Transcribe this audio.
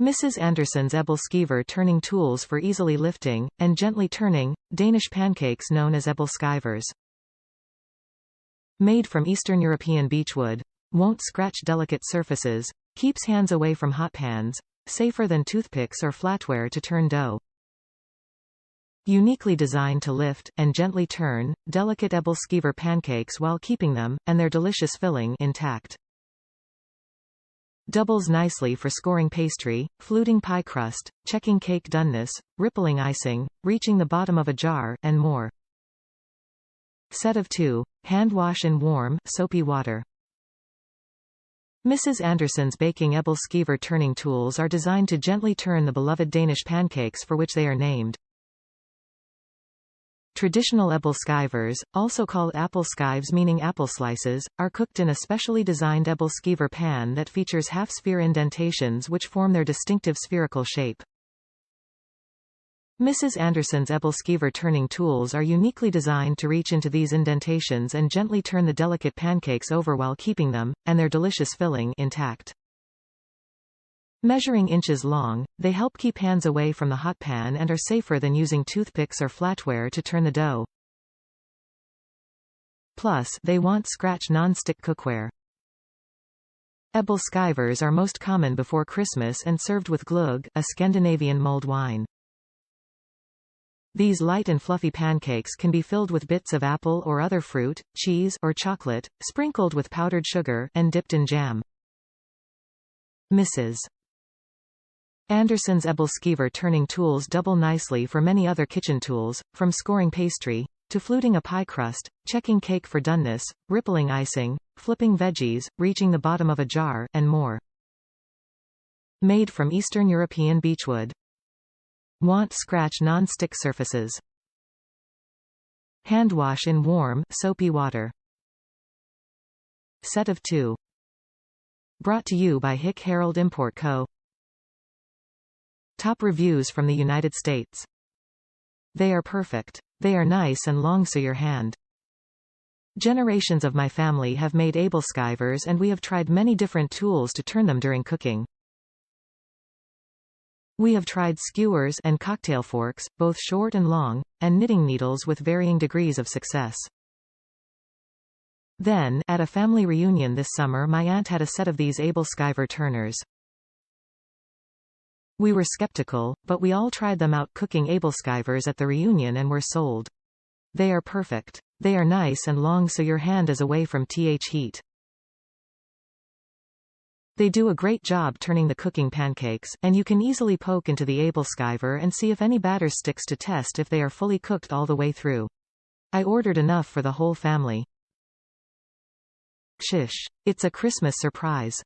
Mrs. Anderson's Ebelskiver turning tools for easily lifting, and gently turning, Danish pancakes known as Ebelskivers. Made from Eastern European beechwood. Won't scratch delicate surfaces, keeps hands away from hot pans, safer than toothpicks or flatware to turn dough. Uniquely designed to lift, and gently turn, delicate Ebelskiver pancakes while keeping them, and their delicious filling, intact. Doubles nicely for scoring pastry, fluting pie crust, checking cake doneness, rippling icing, reaching the bottom of a jar, and more. Set of 2. Hand wash in warm, soapy water. Mrs. Anderson's baking Ebelskiver turning tools are designed to gently turn the beloved Danish pancakes for which they are named. Traditional Ebelskivers, also called appleskives meaning apple slices, are cooked in a specially designed Ebelskiver pan that features half-sphere indentations which form their distinctive spherical shape. Mrs. Anderson's Ebelskiver turning tools are uniquely designed to reach into these indentations and gently turn the delicate pancakes over while keeping them, and their delicious filling, intact. Measuring inches long, they help keep hands away from the hot pan and are safer than using toothpicks or flatware to turn the dough. Plus, they won't scratch non-stick cookware. Ebelskivers are most common before Christmas and served with glogg, a Scandinavian mulled wine. These light and fluffy pancakes can be filled with bits of apple or other fruit, cheese, or chocolate, sprinkled with powdered sugar, and dipped in jam. Mrs. Anderson's Ebelskiver turning tools double nicely for many other kitchen tools, from scoring pastry, to fluting a pie crust, checking cake for doneness, rippling icing, flipping veggies, reaching the bottom of a jar, and more. Made from Eastern European beechwood. Won't scratch non-stick surfaces. Hand wash in warm, soapy water. Set of 2. Brought to you by HIC Harold Import Co. Top reviews from the United States. They are perfect. They are nice and long so your hand. Generations of my family have made Ebelskivers and we have tried many different tools to turn them during cooking. We have tried skewers and cocktail forks, both short and long, and knitting needles with varying degrees of success. Then, at a family reunion this summer, my aunt had a set of these Ebelskiver turners. We were skeptical, but we all tried them out cooking Ebelskivers at the reunion and were sold. They are perfect. They are nice and long so your hand is away from heat. They do a great job turning the cooking pancakes, and you can easily poke into the Ebelskiver and see if any batter sticks to test if they are fully cooked all the way through. I ordered enough for the whole family. Shish. It's a Christmas surprise.